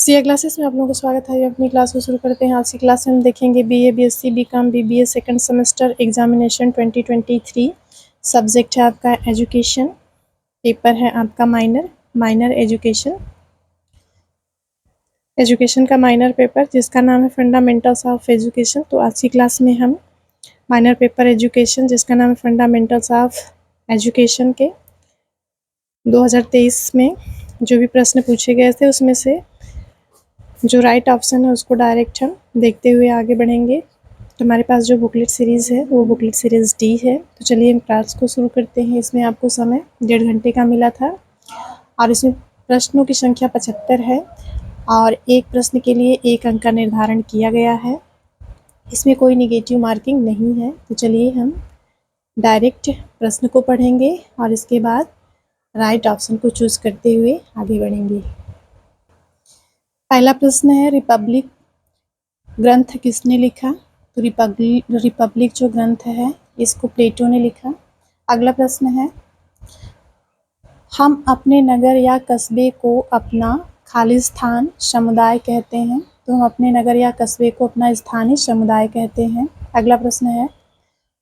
CA classes में आप लोगों का स्वागत है। अपनी क्लास को शुरू करते हैं। आज की क्लास में हम देखेंगे BA, BSc, BCom, BBA second semester examination 2023। Subject है आपका एजुकेशन, पेपर है आपका माइनर एजुकेशन का माइनर पेपर जिसका नाम है फंडामेंटल्स ऑफ एजुकेशन। तो आज की क्लास में हम माइनर पेपर एजुकेशन जिसका नाम है फंडामेंटल्स ऑफ एजुकेशन के 2023 में जो भी प्रश्न पूछे गए थे उसमें से जो राइट ऑप्शन है उसको डायरेक्ट हम देखते हुए आगे बढ़ेंगे। तो हमारे पास जो बुकलेट सीरीज़ है वो बुकलेट सीरीज़ डी है। तो चलिए हम क्लास को शुरू करते हैं। इसमें आपको समय 1.5 घंटे का मिला था और इसमें प्रश्नों की संख्या 75 है और एक प्रश्न के लिए 1 अंक का निर्धारण किया गया है। इसमें कोई निगेटिव मार्किंग नहीं है। तो चलिए हम डायरेक्ट प्रश्न को पढ़ेंगे और इसके बाद राइट ऑप्शन को चूज़ करते हुए आगे बढ़ेंगे। पहला प्रश्न है, रिपब्लिक ग्रंथ किसने लिखा? तो रिपब्लिक जो ग्रंथ है इसको प्लेटो ने लिखा। अगला प्रश्न है, हम अपने नगर या कस्बे को अपना खालिस्तान समुदाय कहते हैं। तो हम अपने नगर या कस्बे को अपना स्थानीय समुदाय कहते हैं। अगला प्रश्न है,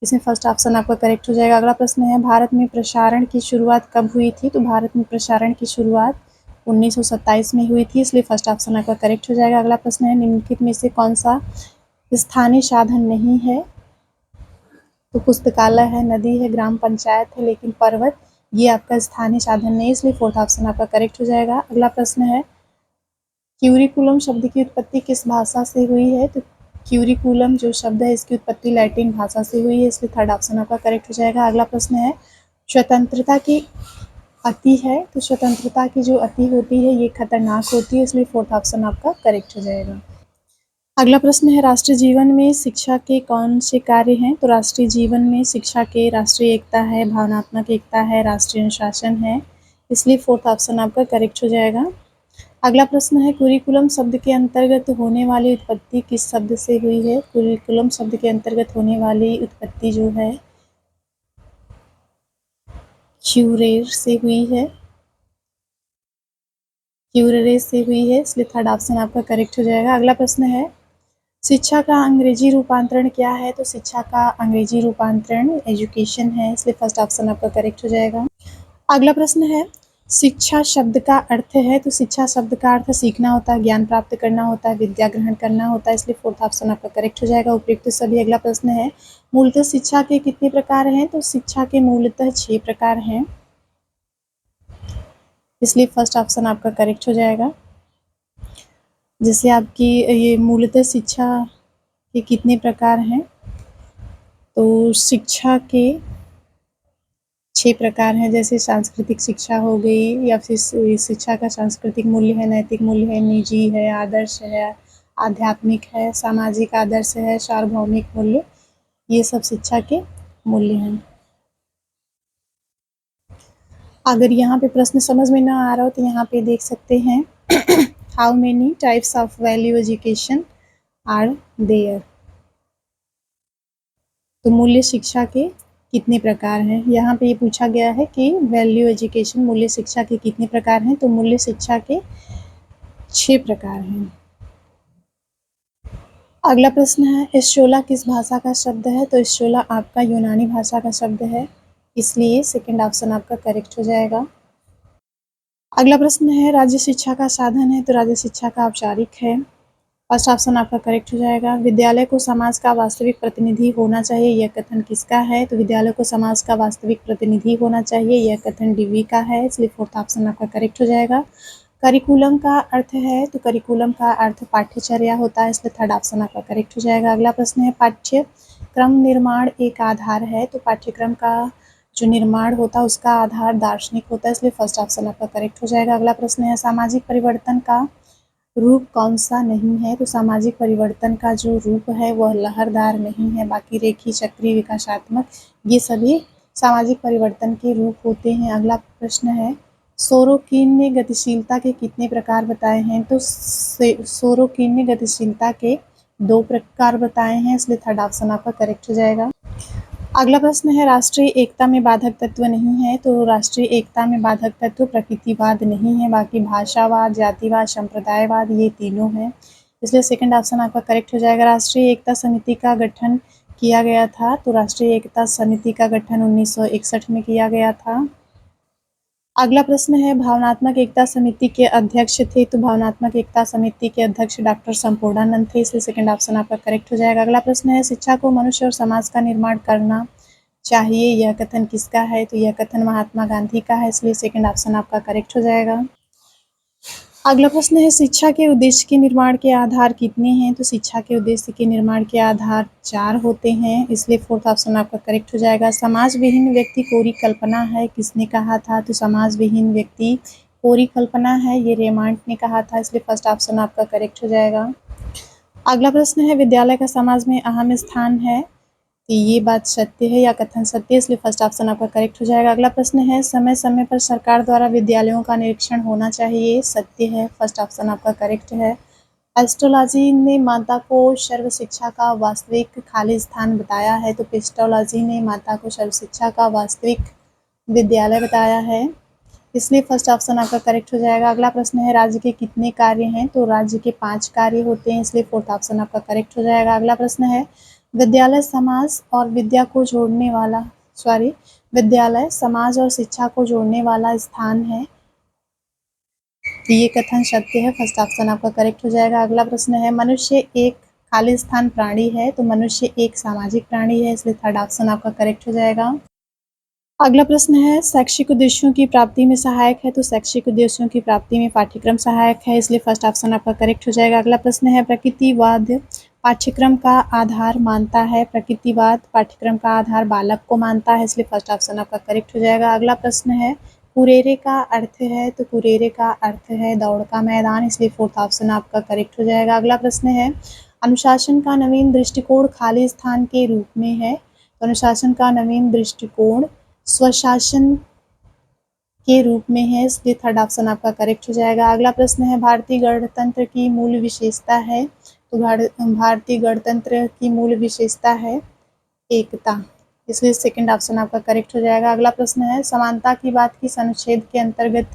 इसमें फर्स्ट ऑप्शन आपका करेक्ट हो जाएगा। अगला प्रश्न है, भारत में प्रसारण की शुरुआत कब हुई थी? तो भारत में प्रसारण की शुरुआत 1927 में हुई थी, इसलिए फर्स्ट ऑप्शन आपका करेक्ट हो जाएगा। अगला प्रश्न है, निम्नलिखित में से कौन सा स्थानीय साधन नहीं है? तो पुस्तकालय है, नदी है, ग्राम पंचायत है, लेकिन पर्वत ये आपका स्थानीय साधन नहीं, इसलिए फोर्थ ऑप्शन आपका करेक्ट हो जाएगा। अगला प्रश्न है, क्यूरिकुलम शब्द की उत्पत्ति किस भाषा से हुई है? तो क्यूरिकुलम जो शब्द है इसकी उत्पत्ति लैटिन भाषा से हुई है, इसलिए थर्ड ऑप्शन आपका करेक्ट हो जाएगा। अगला प्रश्न है, स्वतंत्रता की अति है, तो स्वतंत्रता की जो अति होती है ये खतरनाक होती है, इसलिए फोर्थ ऑप्शन आपका करेक्ट हो जाएगा। अगला प्रश्न है, राष्ट्रीय जीवन में शिक्षा के कौन से कार्य हैं? तो राष्ट्रीय जीवन में शिक्षा के राष्ट्रीय एकता है, भावनात्मक एकता है, राष्ट्रीय अनुशासन है, इसलिए फोर्थ ऑप्शन आपका करेक्ट हो जाएगा। अगला प्रश्न है, कुरिकुलम शब्द के अंतर्गत होने वाली उत्पत्ति किस शब्द से हुई है? कुरिकुलम शब्द के अंतर्गत होने वाली उत्पत्ति जो है क्यूरेर से हुई है, क्यूरेरे से हुई है, इसलिए थर्ड ऑप्शन आपका करेक्ट हो जाएगा। अगला प्रश्न है, शिक्षा का अंग्रेजी रूपांतरण क्या है? तो शिक्षा का अंग्रेजी रूपांतरण एजुकेशन है, इसलिए फर्स्ट ऑप्शन आपका करेक्ट हो जाएगा। अगला प्रश्न है, शिक्षा शब्द का अर्थ है? तो शिक्षा शब्द का अर्थ सीखना होता है, ज्ञान प्राप्त करना होता है, विद्या ग्रहण करना होता है, इसलिए फोर्थ ऑप्शन आपका करेक्ट हो जाएगा। उपयुक्त सभी। अगला प्रश्न है, मूलतः शिक्षा के कितने प्रकार हैं? तो शिक्षा के मूलतः 6 प्रकार हैं, इसलिए फर्स्ट ऑप्शन आपका करेक्ट हो जाएगा। जैसे आपकी ये मूलतः शिक्षा के कितने प्रकार हैं? तो शिक्षा के 6 प्रकार हैं, जैसे सांस्कृतिक शिक्षा हो गई, या फिर शिक्षा का सांस्कृतिक मूल्य है, नैतिक मूल्य है, निजी है, आदर्श है, आध्यात्मिक है, सामाजिक आदर्श है, सार्वभौमिक मूल्य, ये सब शिक्षा के मूल्य हैं। अगर यहाँ पे प्रश्न समझ में ना आ रहा हो तो यहाँ पे देख सकते हैं how many types of value education are there. तो मूल्य शिक्षा के कितने प्रकार हैं? यहाँ पे ये पूछा गया है कि वैल्यू एजुकेशन मूल्य शिक्षा के कितने प्रकार हैं? तो मूल्य शिक्षा के 6 प्रकार हैं। अगला प्रश्न है, स्टोला किस भाषा का शब्द है? तो स्टोला आपका यूनानी भाषा का शब्द है, इसलिए सेकंड ऑप्शन आपका करेक्ट हो जाएगा। अगला प्रश्न है, राज्य शिक्षा का साधन है? तो राज्य शिक्षा का औपचारिक है, फर्स्ट ऑप्शन आपका करेक्ट हो जाएगा। विद्यालय को समाज का वास्तविक प्रतिनिधि होना चाहिए, यह कथन किसका है? तो विद्यालय को समाज का वास्तविक प्रतिनिधि होना चाहिए, यह कथन डीवी का है, इसलिए फोर्थ ऑप्शन आपका करेक्ट हो जाएगा। करिकुलम का अर्थ है? तो करिकुलम का अर्थ पाठ्यचर्या होता है, इसलिए थर्ड ऑप्शन आपका करेक्ट हो जाएगा। अगला प्रश्न है, पाठ्यक्रम निर्माण एक आधार है? तो पाठ्यक्रम का जो निर्माण होता है उसका आधार दार्शनिक होता है, इसलिए फर्स्ट ऑप्शन आपका करेक्ट हो जाएगा। अगला प्रश्न है, सामाजिक परिवर्तन का रूप कौन सा नहीं है? तो सामाजिक परिवर्तन का जो रूप है वह लहरदार नहीं है, बाकी रेखी, चक्रीय, विकासात्मक ये सभी सामाजिक परिवर्तन के रूप होते हैं। अगला प्रश्न है, सोरोकिन ने गतिशीलता के कितने प्रकार बताए हैं? तो सोरोकिन ने गतिशीलता के 2 प्रकार बताए हैं, इसलिए थर्ड ऑप्शन आपका करेक्ट हो जाएगा। अगला प्रश्न है राष्ट्रीय एकता में बाधक तत्व नहीं है, तो राष्ट्रीय एकता में बाधक तत्व प्रकृतिवाद नहीं है, बाकी भाषावाद, जातिवाद, संप्रदायवाद ये तीनों हैं। इसलिए सेकंड ऑप्शन आपका करेक्ट हो जाएगा। राष्ट्रीय एकता समिति का गठन किया गया था, तो राष्ट्रीय एकता समिति का गठन 1961 में किया गया था। अगला प्रश्न है भावनात्मक एकता समिति के अध्यक्ष थे, तो भावनात्मक एकता समिति के अध्यक्ष डॉक्टर संपूर्णानंद थे, इसलिए सेकंड ऑप्शन आपका करेक्ट हो जाएगा। अगला प्रश्न है शिक्षा को मनुष्य और समाज का निर्माण करना चाहिए, यह कथन किसका है, तो यह कथन महात्मा गांधी का है, इसलिए सेकंड ऑप्शन आपका करेक्ट हो जाएगा। अगला प्रश्न है शिक्षा के उद्देश्य के निर्माण के आधार कितने हैं, तो शिक्षा के उद्देश्य के निर्माण के आधार 4 होते हैं, इसलिए फोर्थ ऑप्शन आपका करेक्ट हो जाएगा। समाज विहीन व्यक्ति कोरी कल्पना है, किसने कहा था, तो समाज विहीन व्यक्ति कोरी कल्पना है, ये रेमांड ने कहा था, इसलिए फर्स्ट ऑप्शन आपका करेक्ट हो जाएगा। अगला प्रश्न है विद्यालय का समाज में अहम स्थान है, कि ये बात सत्य है या कथन सत्य है, इसलिए फर्स्ट ऑप्शन आपका करेक्ट हो जाएगा। अगला प्रश्न है समय समय पर सरकार द्वारा विद्यालयों का निरीक्षण होना चाहिए, सत्य है, फर्स्ट ऑप्शन आपका करेक्ट है। एस्ट्रोलॉजी ने माता को सर्व शिक्षा का वास्तविक खाली स्थान बताया है, तो पेस्टोलॉजी ने माता को सर्व शिक्षा का वास्तविक विद्यालय बताया है, इसलिए फर्स्ट ऑप्शन आपका करेक्ट हो जाएगा। अगला प्रश्न है राज्य के कितने कार्य हैं, तो राज्य के 5 कार्य होते हैं, इसलिए फोर्थ ऑप्शन आपका करेक्ट हो जाएगा। अगला प्रश्न है विद्यालय समाज और विद्या को जोड़ने वाला विद्यालय समाज और शिक्षा को जोड़ने वाला स्थान है, ये कथन सत्य है, फर्स्ट ऑप्शन आपका करेक्ट हो जाएगा। अगला प्रश्न है मनुष्य एक खाली स्थान प्राणी है, तो मनुष्य एक सामाजिक प्राणी है, इसलिए थर्ड ऑप्शन आपका करेक्ट हो जाएगा। अगला प्रश्न है शैक्षिक उद्देश्यों की प्राप्ति में सहायक है, तो शैक्षिक उद्देश्यों की प्राप्ति में पाठ्यक्रम सहायक है, इसलिए फर्स्ट ऑप्शन आपका करेक्ट हो जाएगा। अगला प्रश्न है प्रकृतिवाद पाठ्यक्रम का आधार मानता है, प्रकृतिवाद पाठ्यक्रम का आधार बालक को मानता है, इसलिए फर्स्ट ऑप्शन आपका करेक्ट हो जाएगा। अगला प्रश्न है कुरेरे का अर्थ है, तो कुरेरे का अर्थ है दौड़ का मैदान, इसलिए फोर्थ ऑप्शन आपका करेक्ट हो जाएगा। अगला प्रश्न है अनुशासन का नवीन दृष्टिकोण खाली स्थान के रूप में है, तो अनुशासन का नवीन दृष्टिकोण स्वशासन के रूप में है, इसलिए थर्ड ऑप्शन आपका करेक्ट हो जाएगा। अगला प्रश्न है भारतीय गणतंत्र की मूल विशेषता है, तो भारतीय गणतंत्र की मूल विशेषता है एकता, इसलिए सेकंड ऑप्शन आपका करेक्ट हो जाएगा। अगला प्रश्न है समानता की बात किस अनुच्छेद के अंतर्गत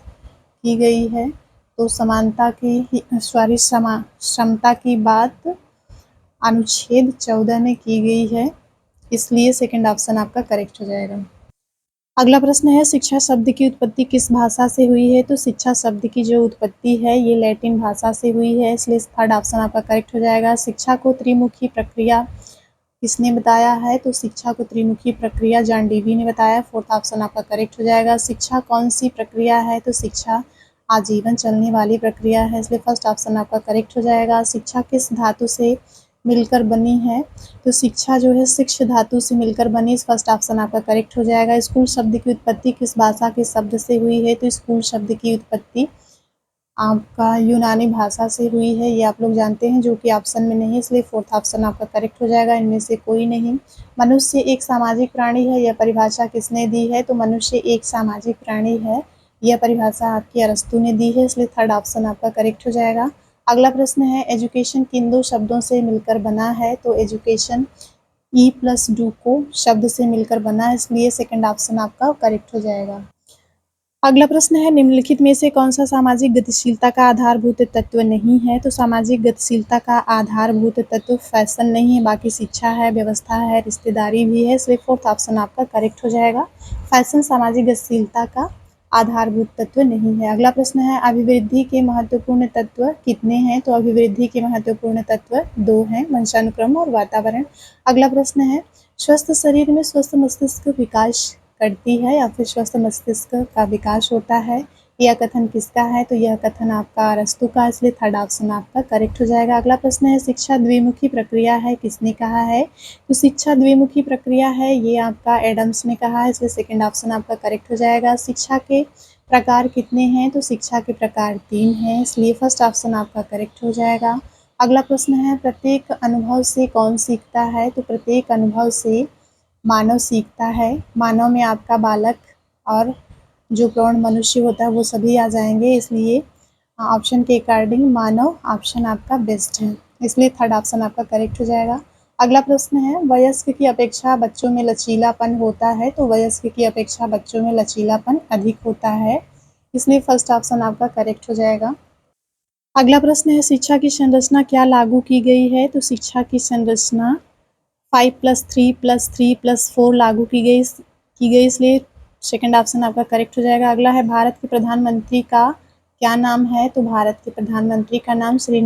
की गई है, तो समता की बात अनुच्छेद 14 में की गई है, इसलिए सेकंड ऑप्शन आपका करेक्ट हो जाएगा। अगला प्रश्न है शिक्षा शब्द की उत्पत्ति किस भाषा से हुई है, तो शिक्षा शब्द की जो उत्पत्ति है ये लैटिन भाषा से हुई है, इसलिए थर्ड ऑप्शन आपका करेक्ट हो जाएगा। शिक्षा को त्रिमुखी प्रक्रिया किसने बताया है, तो शिक्षा को त्रिमुखी प्रक्रिया जॉन डीवी ने बताया, फोर्थ ऑप्शन आपका करेक्ट हो जाएगा। शिक्षा कौन सी प्रक्रिया है, तो शिक्षा आजीवन चलने वाली प्रक्रिया है, इसलिए फर्स्ट ऑप्शन आपका करेक्ट हो जाएगा। शिक्षा किस धातु से मिलकर बनी है, तो शिक्षा जो है शिक्ष धातु से मिलकर बनी, इस फर्स्ट ऑप्शन आपका करेक्ट हो जाएगा। स्कूल शब्द की उत्पत्ति किस भाषा के शब्द से हुई है, तो स्कूल शब्द की उत्पत्ति आपका यूनानी भाषा से हुई है, ये आप लोग जानते हैं, जो कि ऑप्शन में नहीं है, इसलिए फोर्थ ऑप्शन आपका करेक्ट हो जाएगा, इनमें से कोई नहीं। मनुष्य एक सामाजिक प्राणी है, यह परिभाषा किसने दी है, तो मनुष्य एक सामाजिक प्राणी है, यह परिभाषा आपकी अरस्तू ने दी है, इसलिए थर्ड ऑप्शन आपका करेक्ट हो जाएगा। अगला प्रश्न है एजुकेशन किन दो शब्दों से मिलकर बना है, तो एजुकेशन ई प्लस डूको शब्द से मिलकर बना है, इसलिए सेकंड ऑप्शन आपका करेक्ट हो जाएगा। अगला प्रश्न है निम्नलिखित में से कौन सा सामाजिक गतिशीलता का आधारभूत तत्व नहीं है, तो सामाजिक गतिशीलता का आधारभूत तत्व फैशन नहीं है, बाकी शिक्षा है, व्यवस्था है, रिश्तेदारी भी है, इसलिए फोर्थ ऑप्शन आपका करेक्ट हो जाएगा। फैशन सामाजिक गतिशीलता का आधारभूत तत्व नहीं है। अगला प्रश्न है अभिवृद्धि के महत्वपूर्ण तत्व कितने हैं, तो अभिवृद्धि के महत्वपूर्ण तत्व 2 हैं, वंशानुक्रम और वातावरण। अगला प्रश्न है स्वस्थ शरीर में स्वस्थ मस्तिष्क विकास करती है या फिर स्वस्थ मस्तिष्क का विकास होता है, यह कथन किसका है, तो यह कथन आपका अरस्तू का, इसलिए थर्ड ऑप्शन आपका करेक्ट हो जाएगा। अगला प्रश्न है शिक्षा द्विमुखी प्रक्रिया है, किसने कहा है, तो शिक्षा द्विमुखी प्रक्रिया है, ये आपका एडम्स ने कहा है, इसलिए सेकंड ऑप्शन आपका करेक्ट हो जाएगा। शिक्षा के प्रकार कितने हैं, तो शिक्षा के प्रकार 3 हैं, इसलिए फर्स्ट ऑप्शन आपका करेक्ट हो जाएगा। अगला प्रश्न है प्रत्येक अनुभव से कौन सीखता है, तो प्रत्येक अनुभव से मानव सीखता है, मानव में आपका बालक और जो प्रौढ़ मनुष्य होता है वो सभी आ जाएंगे, इसलिए ऑप्शन के अकॉर्डिंग मानव ऑप्शन आपका बेस्ट है, इसलिए थर्ड ऑप्शन आपका करेक्ट हो जाएगा। अगला प्रश्न है, वयस्क की अपेक्षा बच्चों में लचीलापन होता है, तो वयस्क की अपेक्षा बच्चों में लचीलापन अधिक होता है, इसलिए फर्स्ट ऑप्शन आपका करेक्ट हो जाएगा। अगला प्रश्न है, शिक्षा की संरचना क्या लागू की गई है, तो शिक्षा की संरचना 5+3+3+4 लागू की गई, इसलिए सेकंड ऑप्शन आपका करेक्ट हो जाएगा। अगला है, भारत के प्रधानमंत्री का क्या नाम है, तो भारत के प्रधानमंत्री का नाम श्री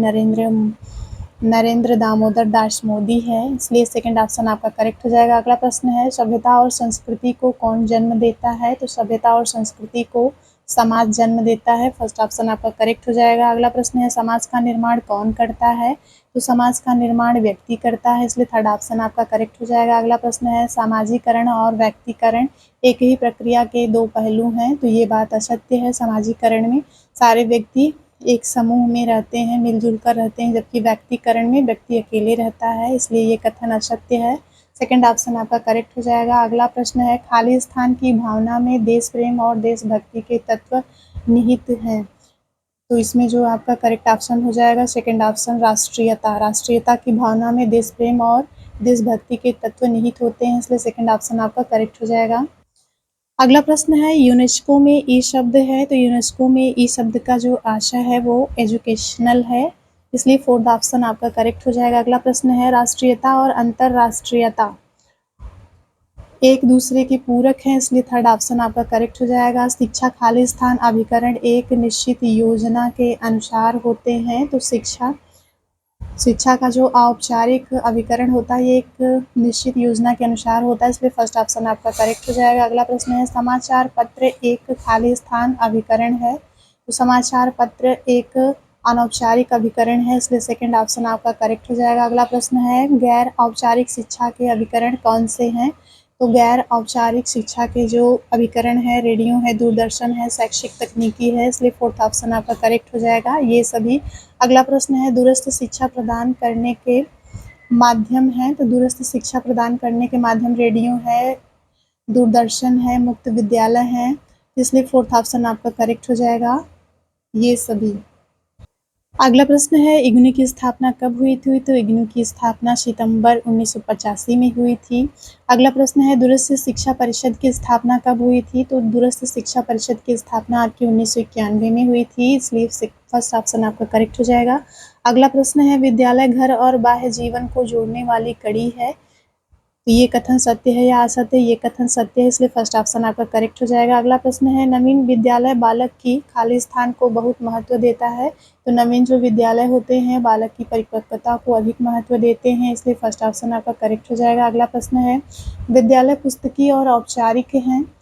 नरेंद्र दामोदर दास मोदी है, इसलिए सेकंड ऑप्शन आपका करेक्ट हो जाएगा। अगला प्रश्न है, सभ्यता और संस्कृति को कौन जन्म देता है, तो सभ्यता और संस्कृति को समाज जन्म देता है, फर्स्ट ऑप्शन आपका करेक्ट हो जाएगा। अगला प्रश्न है, समाज का निर्माण कौन करता है, तो समाज का निर्माण व्यक्ति करता है, इसलिए थर्ड ऑप्शन आपका करेक्ट हो जाएगा। अगला प्रश्न है, सामाजिकरण और व्यक्तिकरण एक ही प्रक्रिया के दो पहलू हैं, तो ये बात असत्य है। सामाजिकरण में सारे व्यक्ति एक समूह में रहते हैं, मिलजुल कर रहते हैं, जबकि व्यक्तिकरण में व्यक्ति अकेले रहता है, इसलिए ये कथन असत्य है। सेकंड ऑप्शन आपका करेक्ट हो जाएगा। अगला प्रश्न है, खाली स्थान की भावना में देश प्रेम और देशभक्ति के तत्व निहित हैं, तो इसमें जो आपका करेक्ट ऑप्शन हो जाएगा सेकंड ऑप्शन राष्ट्रीयता। राष्ट्रीयता की भावना में देश प्रेम और देशभक्ति के तत्व निहित होते हैं, इसलिए सेकंड ऑप्शन आपका करेक्ट हो जाएगा। अगला प्रश्न है, यूनेस्को में ई शब्द है, तो यूनेस्को में ई शब्द का जो आशय है वो एजुकेशनल है, इसलिए फोर्थ ऑप्शन आपका करेक्ट हो जाएगा। अगला प्रश्न है, राष्ट्रीयता और अंतर्राष्ट्रीयता एक दूसरे के पूरक हैं, इसलिए थर्ड ऑप्शन आपका करेक्ट हो जाएगा। शिक्षा खाली स्थान अभिकरण एक निश्चित योजना के अनुसार होते हैं, तो शिक्षा का जो औपचारिक अभिकरण होता है ये एक निश्चित योजना के अनुसार होता है, इसलिए फर्स्ट ऑप्शन आपका करेक्ट हो जाएगा। अगला प्रश्न है, समाचार पत्र एक खाली स्थान अभिकरण है, तो समाचार पत्र एक अनौपचारिक अभिकरण है, इसलिए सेकंड ऑप्शन आपका करेक्ट हो जाएगा। अगला प्रश्न है, गैर औपचारिक शिक्षा के अभिकरण कौन से हैं, तो गैर औपचारिक शिक्षा के जो अभिकरण है रेडियो है, दूरदर्शन है, शैक्षिक तकनीकी है, इसलिए फोर्थ ऑप्शन आपका करेक्ट हो जाएगा ये सभी। अगला प्रश्न है, दूरस्थ शिक्षा प्रदान करने के माध्यम है, तो दूरस्थ शिक्षा प्रदान करने के माध्यम रेडियो है, दूरदर्शन है, मुक्त विद्यालय है, इसलिए फोर्थ ऑप्शन आपका करेक्ट हो जाएगा ये सभी। अगला प्रश्न है, इग्नू की स्थापना कब हुई थी, तो इग्नू की स्थापना सितंबर 1985 में हुई थी। अगला प्रश्न है, दूरस्थ शिक्षा परिषद की स्थापना कब हुई थी, तो दूरस्थ शिक्षा परिषद की स्थापना आपकी 1991 में हुई थी, इसलिए फर्स्ट ऑप्शन आपका करेक्ट हो जाएगा। अगला प्रश्न है, विद्यालय घर और बाह्य जीवन को जोड़ने वाली कड़ी है, तो ये कथन सत्य है या असत्य, ये कथन सत्य है, इसलिए फर्स्ट ऑप्शन आपका करेक्ट हो जाएगा। अगला प्रश्न है, नवीन विद्यालय बालक की खाली स्थान को बहुत महत्व देता है, तो नवीन जो विद्यालय होते हैं बालक की परिपक्वता को अधिक महत्व देते हैं, इसलिए फर्स्ट ऑप्शन आपका करेक्ट हो जाएगा। अगला प्रश्न है, विद्यालय पुस्तकीय और औपचारिक हैं,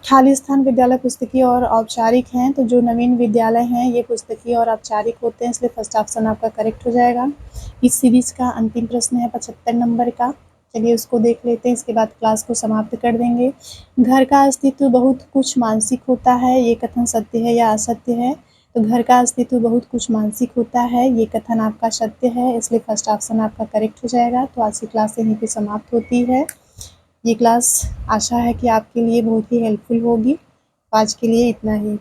खाली स्थान विद्यालय पुस्तकीय और औपचारिक हैं, तो जो नवीन विद्यालय हैं ये पुस्तकीय और औपचारिक होते हैं, इसलिए फर्स्ट ऑप्शन आपका करेक्ट हो जाएगा। इस सीरीज का अंतिम प्रश्न है 75 नंबर का, चलिए उसको देख लेते हैं, इसके बाद क्लास को समाप्त कर देंगे। घर का अस्तित्व बहुत कुछ मानसिक होता है, ये कथन सत्य है या असत्य है, तो घर का अस्तित्व बहुत कुछ मानसिक होता है, ये कथन आपका सत्य है, इसलिए फर्स्ट ऑप्शन आपका करेक्ट हो जाएगा। तो आज की क्लास यहीं पे समाप्त होती है। ये क्लास आशा है कि आपके लिए बहुत ही हेल्पफुल होगी। आज के लिए इतना ही।